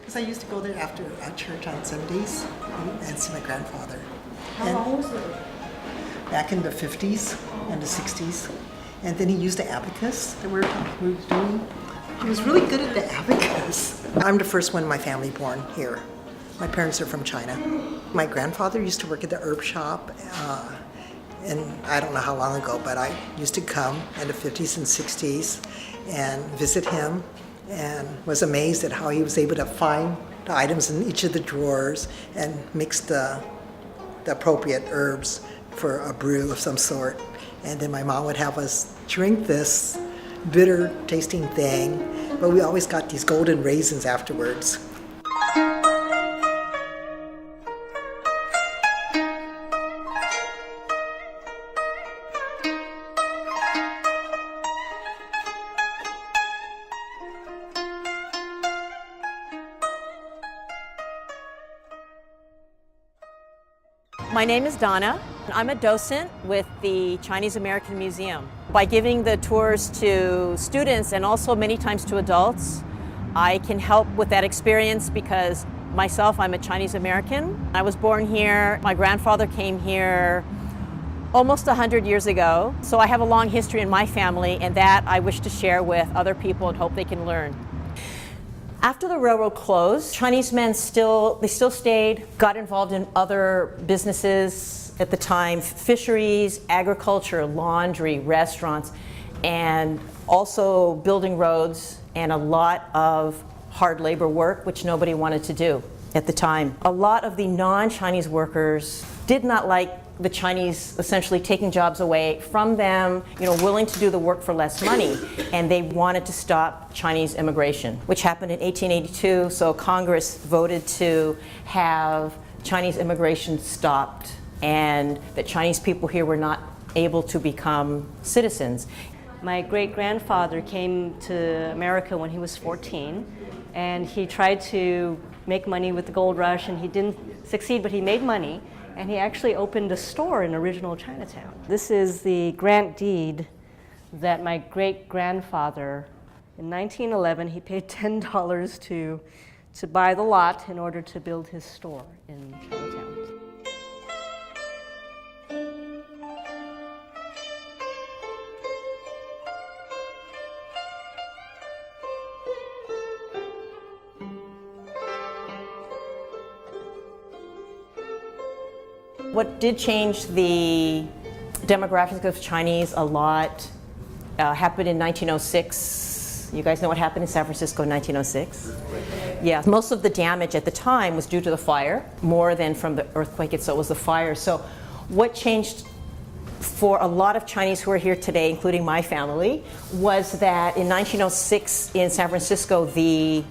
Because I used to go there after church on Sundays and see my grandfather. How long was it? Back in the 50s and the 60s. And then he used the abacus that we were doing. He was really good at the abacus. I'm the first one in my family born here. My parents are from China. My grandfather used to work at the herb shop, and I don't know how long ago, but I used to come in the 50s and 60s and visit him, and was amazed at how he was able to find the items in each of the drawers and mix the appropriate herbs for a brew of some sort. And then my mom would have us drink this bitter tasting thing, but we always got these golden raisins afterwards. My name is Donna. I'm a docent with the Chinese American Museum. By giving the tours to students and also many times to adults, I can help with that experience because myself, I'm a Chinese American. I was born here. My grandfather came here almost 100 years ago. So I have a long history in my family, and that I wish to share with other people and hope they can learn. After the railroad closed, Chinese men still stayed, got involved in other businesses at the time, fisheries, agriculture, laundry, restaurants, and also building roads and a lot of hard labor work, which nobody wanted to do at the time. A lot of the non-Chinese workers did not like the Chinese essentially taking jobs away from them, willing to do the work for less money, and they wanted to stop Chinese immigration, which happened in 1882. So Congress voted to have Chinese immigration stopped, and that Chinese people here were not able to become citizens. My great-grandfather came to America when he was 14, and he tried to make money with the gold rush, and he didn't succeed, but he made money. And he actually opened a store in original Chinatown. This is the grant deed that my great-grandfather, in 1911, he paid $10 to buy the lot in order to build his store in Chinatown. What did change the demographics of Chinese a lot happened in 1906. You guys know what happened in San Francisco in 1906? Yeah, most of the damage at the time was due to the fire, more than from the earthquake itself. It was the fire. So what changed for a lot of Chinese who are here today, including my family, was that in 1906 in San Francisco, the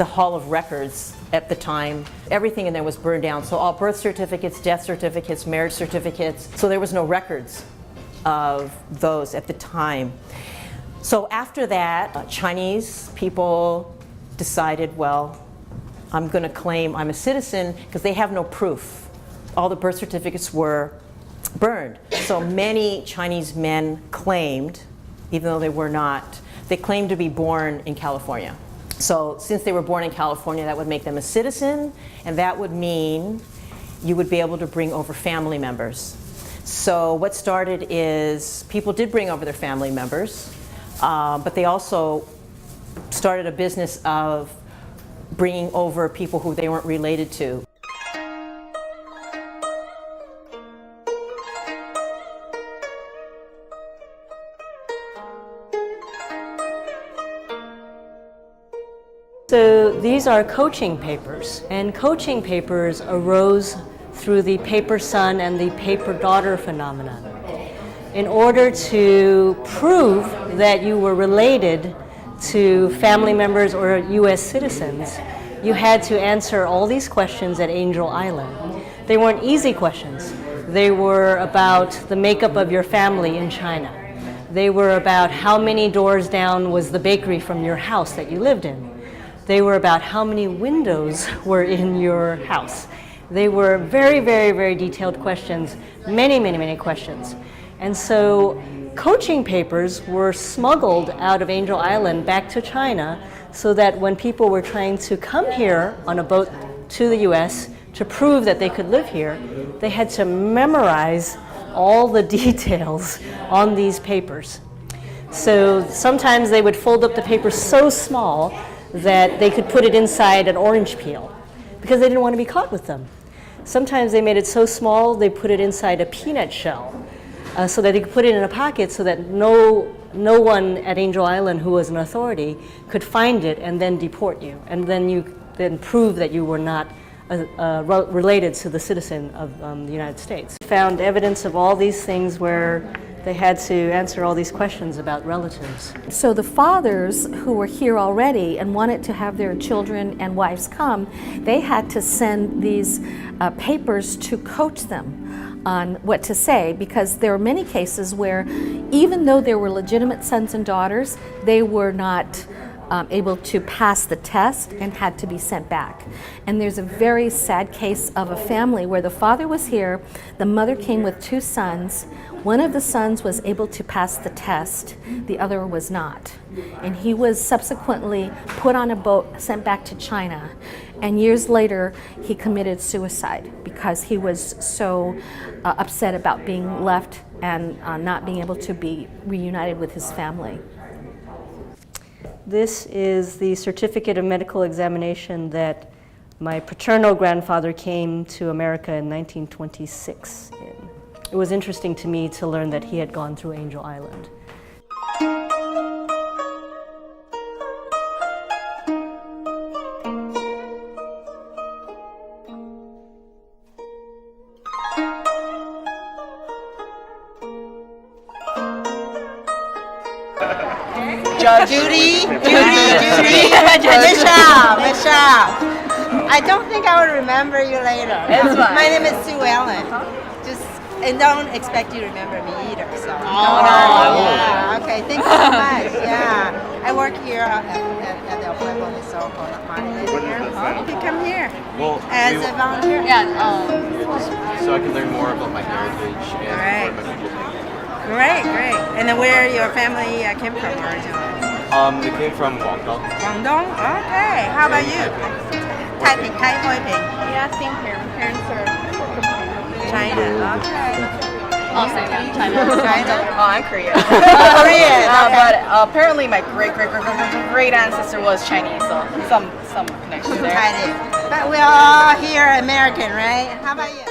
Hall of Records at the time, everything in there was burned down. So all birth certificates, death certificates, marriage certificates. So there was no records of those at the time. So after that, Chinese people decided, well, I'm going to claim I'm a citizen because they have no proof. All the birth certificates were burned. So many Chinese men claimed, even though they were not, they claimed to be born in California. So since they were born in California, that would make them a citizen, and that would mean you would be able to bring over family members. So what started is people did bring over their family members, but they also started a business of bringing over people who they weren't related to. So these are coaching papers, and coaching papers arose through the paper son and the paper daughter phenomenon. In order to prove that you were related to family members or U.S. citizens, you had to answer all these questions at Angel Island. They weren't easy questions. They were about the makeup of your family in China. They were about how many doors down was the bakery from your house that you lived in. They were about how many windows were in your house. They were very, very, very detailed questions, many, many, many questions. And so coaching papers were smuggled out of Angel Island back to China so that when people were trying to come here on a boat to the US to prove that they could live here, they had to memorize all the details on these papers. So sometimes they would fold up the paper so small that they could put it inside an orange peel because they didn't want to be caught with them. Sometimes they made it so small they put it inside a peanut shell so that they could put it in a pocket so that no one at Angel Island who was an authority could find it and then deport you, and then you then prove that you were not related to the citizen of the United States. Found evidence of all these things where they had to answer all these questions about relatives. So the fathers who were here already and wanted to have their children and wives come, they had to send these papers to coach them on what to say, because there were many cases where even though they were legitimate sons and daughters, they were not able to pass the test and had to be sent back. And there's a very sad case of a family where the father was here, the mother came with 2 sons. One of the sons was able to pass the test, the other was not. And he was subsequently put on a boat, sent back to China. And years later, he committed suicide because he was so upset about being left and not being able to be reunited with his family. This is the certificate of medical examination that my paternal grandfather came to America in 1926 in. It was interesting to me to learn that he had gone through Angel Island. Judy, Michelle. I don't think I will remember you later. My name is Sue Ellen. And don't expect you to remember me either. So. Yeah. Okay. Thank you so much. Yeah. I work here at the Pueblo de Soco. You come here as a volunteer. So I can learn more about my heritage and what my people think. Great. And then where your family came from originally? They came from Guangdong. Guangdong? Okay. How about you? Taiping, Yeah, same here. Parents are China. Okay. Oh, same, yeah. China. Oh, I'm Korean. Korean. Okay. But apparently my great ancestor was Chinese, so some connection there. But we're all here American, right? How about you?